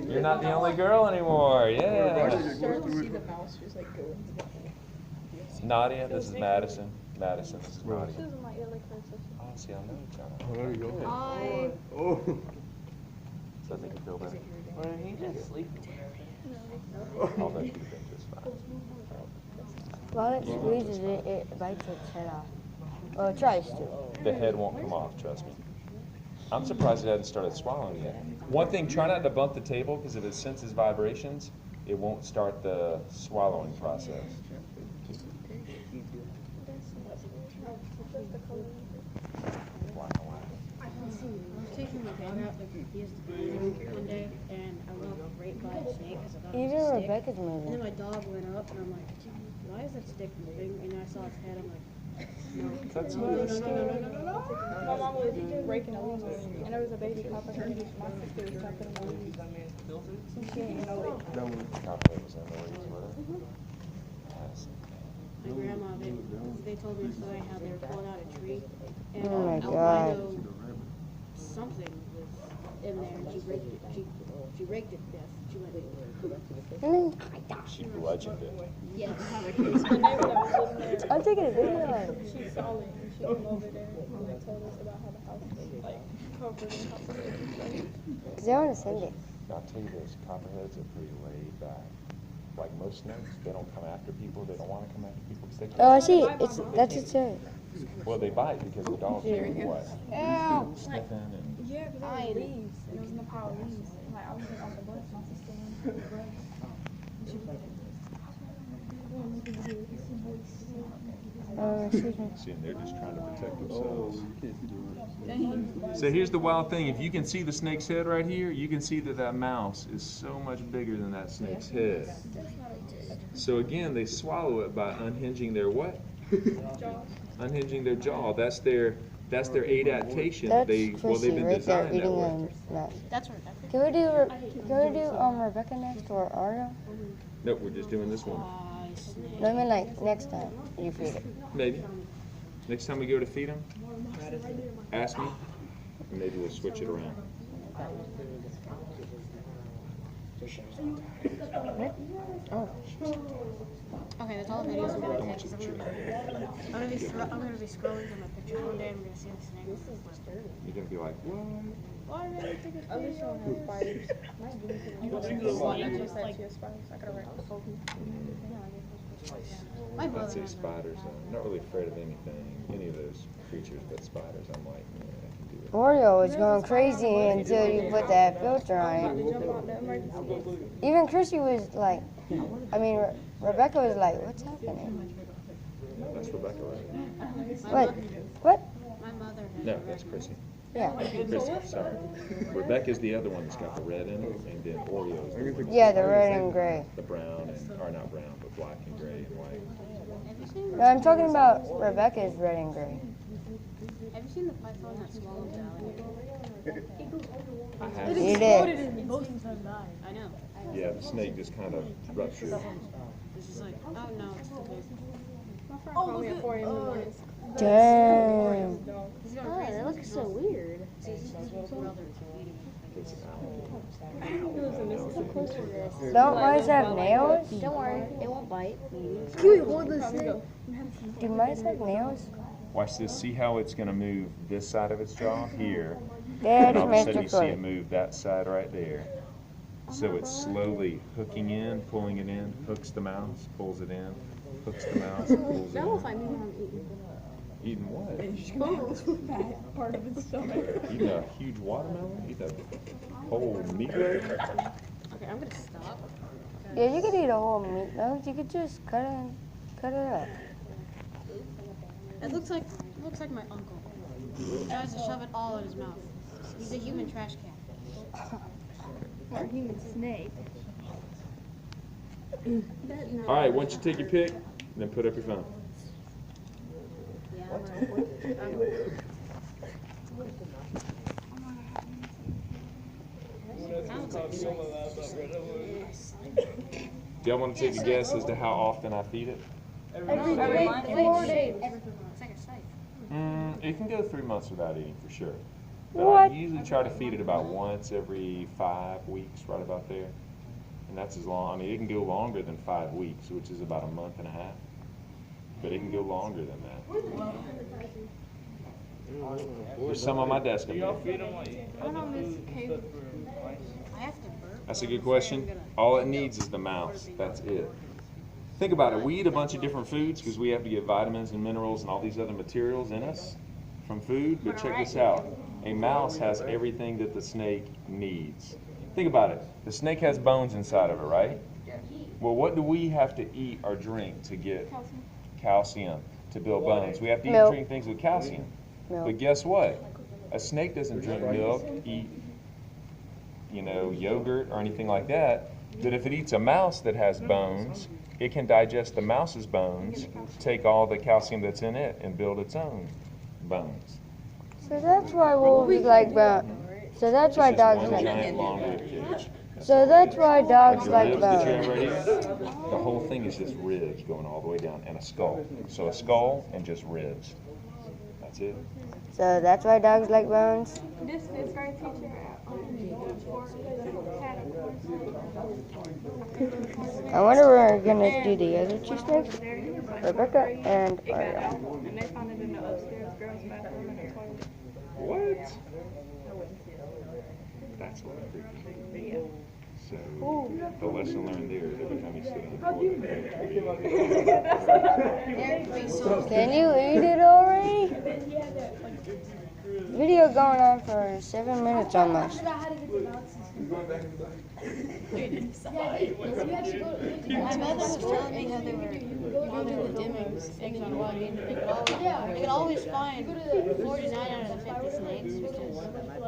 You're not the only girl anymore. Yeah. Nadia, this is Madison. Madison, this is Nadia. Oh, see, I know each other. Oh, there you go. Hi. Oh. So I think you feel better. Well, he just sleeping. Although you've been just fine. While it squeezes it, it bites its head off. Well, it tries to. The head won't come off, trust me. I'm surprised it hasn't started swallowing yet. One thing, try not to bump the table, because if it senses vibrations, it won't start the swallowing process. I was taking my dog out to use the bathroom one day, and I got raped by a snake because I thought it Even was a stick. Rebecca's And then moving. my dog went up, and I'm like, why is that stick moving? And I saw its head, I'm like, no. That's No. My mom was breaking a leaf, and there was a baby cop in her. My sister was chopping a leaf. And she didn't know it. My grandma, they told me a story how they were pulling out a tree, and Oh my albino something was in there, and she raked it. She raked it to death. She went. She bludgeoned it. Yes. The neighbor that was living there, I'm taking a video. she saw it, and she came over there, and they told us about how the house was like covered in copperheads. Because I want to send it. I'll tell you this, copperheads are pretty laid back. Like most snakes, they don't come after people. They don't want to come after people because they Oh, I can't. see. That's it. Too. Well, they bite because the dogs are what? Sniffing and. Yeah, because there was leaves, and it was in the pile of leaves. And like, I was like on the bus, my sister went to the bus. And she was like, Excuse me. See, and they're just trying to protect themselves. So here's the wild thing. If you can see the snake's head right here, you can see that that mouse is so much bigger than that snake's head. So again, they swallow it by unhinging their what? Unhinging their jaw. That's their adaptation. That's They've Chrissy been right there designed that eating way. a nut. That's right. Can we do Rebecca next or Arno? Nope, we're just doing this one. No, I mean like next time you feed it. Maybe. Next time we go to feed them, ask me, and maybe we'll switch it around. Oh. Okay, that's all the videos I'm gonna take. 'Cause I'm gonna be scrolling through my pictures one day. I'm gonna see the snake. You're gonna be like, what? why did I take a picture on her spiders? You don't see the one that just said she has spiders. I could have read the whole My I'd brother say has one. spiders. I'm not really afraid of anything, any of those creatures, but spiders, I'm like, yeah, I can do it. Oreo was going crazy until you put that filter on it. to jump out the emergency. Even Chrissy was like, I mean, Rebecca was like, what's happening? That's Rebecca, right? What? What? My mother has No, that's Chrissy. Yeah. Chrissy, sorry. Rebecca's the other one that's got the red in it, and then Oreo's the one Yeah, the red and gray. the brown and, or not brown, but black and gray and white. Have you seen? No, I'm talking about Rebecca's red and gray. Have you seen the python that swallowed the alligator? I have. You did. I know. Yeah, the snake just kind of ruptured. It's just like, oh no, it's too big. My friend called me at 4 a.m. in the morning. Damn. He's got a That looks so weird. It's an Don't mice have nails? Don't worry, it won't bite. Can we hold this thing? Do mice have nails? Watch this. See how it's going to move this side of its jaw here, That's and all of a sudden Mr. you see it Cook. move that side right there. So it's slowly hooking in, pulling it in, hooks the mouse, pulls it in, hooks the mouse, pulls it That will in. find me when I'm eating. Eating what? Fat part of its stomach. Eating a huge watermelon? Eat a whole meatloaf? Okay, I'm gonna stop. Yeah, you could eat a whole meatloaf. You could just cut it up. It looks like my uncle. He tries to shove it all in his mouth. He's a human trash can. Or a human snake. All right, once you take your pick, then put up your phone. Do y'all want to take a guess as to how often I feed it? Every 4 days. It's like a safe. It can go 3 months without eating for sure. But What? I usually try to feed it about once every 5 weeks, right about there. And that's as long, I mean, it can go longer than 5 weeks, which is about a month and a half. But it can go longer than that. There's some on my desk up there. I don't know Miss Cave. I have to burp. That's a good question. All it needs is the mouse. That's it. Think about it. We eat a bunch of different foods because we have to get vitamins and minerals and all these other materials in us from food. But check this out. A mouse has everything that the snake needs. Think about it. The snake has bones inside of it, right? Well, what do we have to eat or drink to get calcium to build bones? We have to eat and Milk. drink things with calcium. Milk. But guess what? A snake doesn't drink milk, eat, yogurt or anything like that. But if it eats a mouse that has bones, it can digest the mouse's bones, take all the calcium that's in it, and build its own bones. So that's why wolves like bones. So that's why It's just dogs one like. giant long-rib cage. So that's why dogs The like ribs that you have bones. right here, the whole thing is just ribs going all the way down, and a skull. So a skull and just ribs. That's it. So that's why dogs like bones. This fifth grade teacher had a course. I wonder where we're gonna do the other two snakes. Rebecca and It got Ariel. out, and they found it in the upstairs girls' bathroom in the toilet. What? That's a little creepy. So the lesson learned there is every time you sit on the toilet. Can you eat it already? Video going on for 7 minutes almost. My mother was telling me how they were going to the Dimmings eggs on one. You could always find 49 out of the 50 snakes because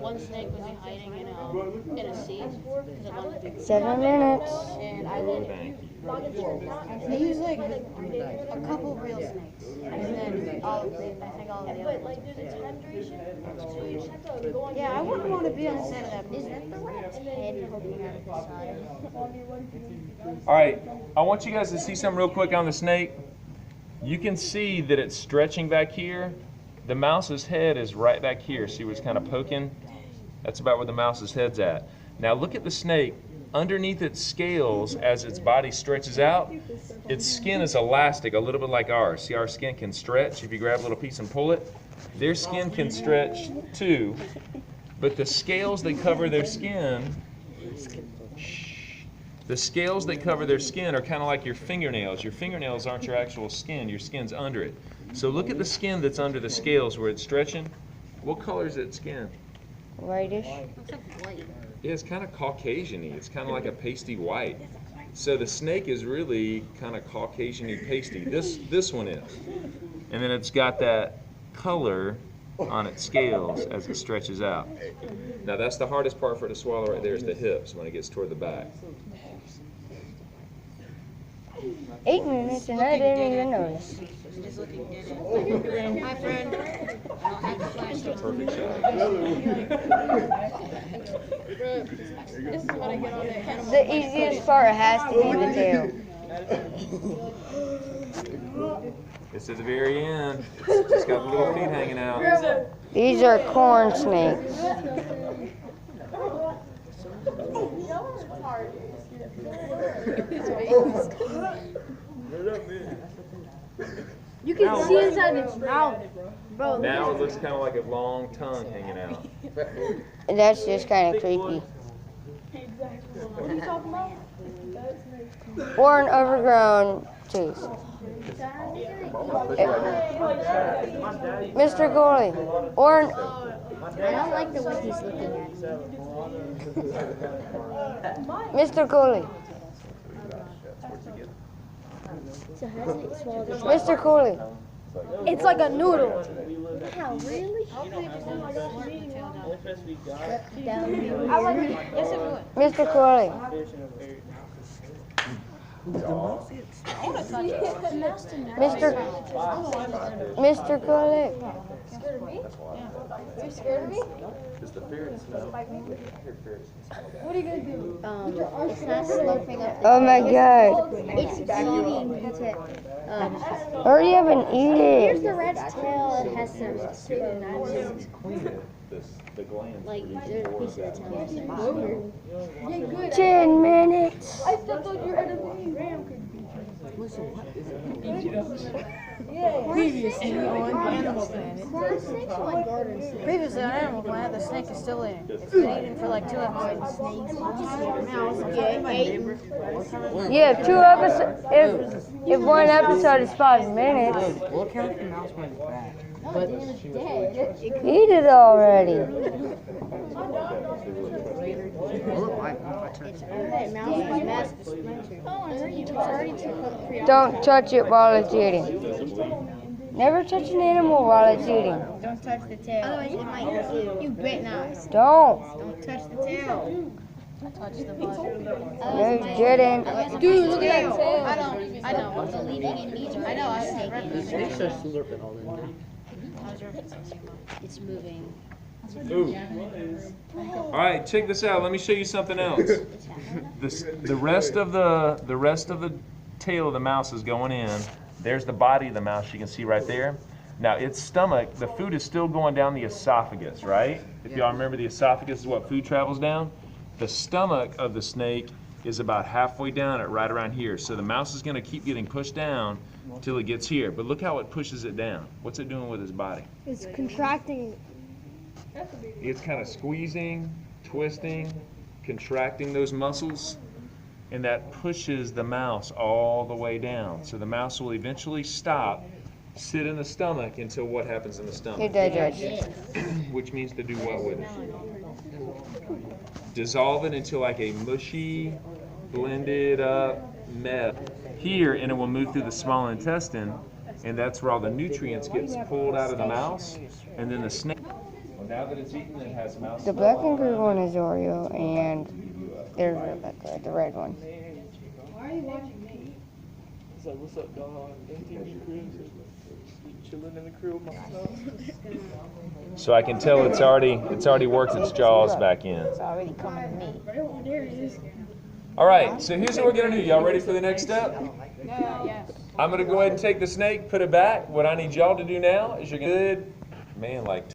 one snake was hiding in a seat because it wanted to be. 7 minutes. And I did. They used like a couple real snakes, and then all of the, I think all of the other ones. Yeah, I wouldn't want to be on the set of that movie. Is that the rat's head poking out of the side? All right, I want you guys to see something real quick on the snake. You can see that it's stretching back here. The mouse's head is right back here. See where it's kind of poking? That's about where the mouse's head's at. Now look at the snake. Underneath its scales, as its body stretches out, its skin is elastic, a little bit like ours. See, our skin can stretch. If you grab a little piece and pull it, their skin can stretch too. But the scales that cover their skin, the scales that cover their skin are kind of like your fingernails. Your fingernails aren't your actual skin. Your skin's under it. So look at the skin that's under the scales where it's stretching. What color is its skin? Whitish. Looks like white. Yeah, it's kind of Caucasian-y. It's kind of like a pasty white. So the snake is really kind of Caucasian-y pasty. This one is. And then it's got that color on its scales as it stretches out. Now that's the hardest part for it to swallow right there is the hips when it ges toward the back. 8 minutes and I didn't even notice. Just looking dead at. Hi, friend. I'll have the flashlight. Perfect shot. This is what I get on the animal. The easiest part has to be the tail. It's at the very end. It's got the little feet hanging out. These are corn snakes. You can see inside its mouth, bro. Now it looks kind of like a long tongue hanging out. That's just kind of creepy. What are you talking about? Or an overgrown tooth. Mr. Goalie. Or an... I don't like the way he's looking at me. Mr. Goalie. So how does it swallow the Mr. Cooley. It's like a noodle. Wow, really? Hopefully it just doesn't slurp the tail down. Down. Yes, it would. Mr. Cooley. I want to touch it. Mr. Cooley. Are you scared of me? Does the ferret smell? What are you gonna do? It's not slurping up. Oh my god. It's eating. That's it. Hurry up and eat Here's it. the rat's tail. It has some spit and the glands. Like, produce there's a more piece of of that the smell. 10 minutes. I still thought you had a ram could be. Previously on Animal Planet. Previously on Animal Planet, the snake is still in. It's been eaten for like 2 episodes. Yeah, 2 episodes. If 1 episode is 5 minutes, Look how the mouse went back. eat it already. Don't touch it while it's eating. Never touch an animal while it's eating. Don't touch the tail. Otherwise it might kill you. You bet not. Don't. Don't touch the tail. Touch the butt. No, you didn't. Dude, look at that tail. I know. What's the leaving in me? I know. I read this. Snakes are slurping all in there. It's moving. Ooh. All right, check this out. Let me show you something else. The rest of the tail of the mouse is going in. There's the body of the mouse. You can see right there. Now its stomach, the food is still going down the esophagus, right? If y'all remember, the esophagus is what food travels down. The stomach of the snake is about halfway down it, right around here. So the mouse is going to keep getting pushed down until it gets here. But look how it pushes it down. What's it doing with its body? It's contracting. It's kind of squeezing, twisting, contracting those muscles, and that pushes the mouse all the way down. So the mouse will eventually stop, sit in the stomach until what happens in the It stomach? digests. Which means to do what with it? Dissolve it into like a mushy, blended up mess here, and it will move through the small intestine, and that's where all the nutrients get pulled out of the mouse, and then the snake. Well, now that it's eaten, it has mouse. The black and green one is Oreo, and there's Rebecca, the red one. He's like, what's up, dog? Empty in the crib. Chilling in the crib with myself. So I can tell it's already worked its jaws back in. It's already coming to me. There he is. All right, so here's what we're gonna do. Y'all ready for the next step? Yes. I'm gonna go ahead and take the snake, put it back. What I need y'all to do now is you're good, man, like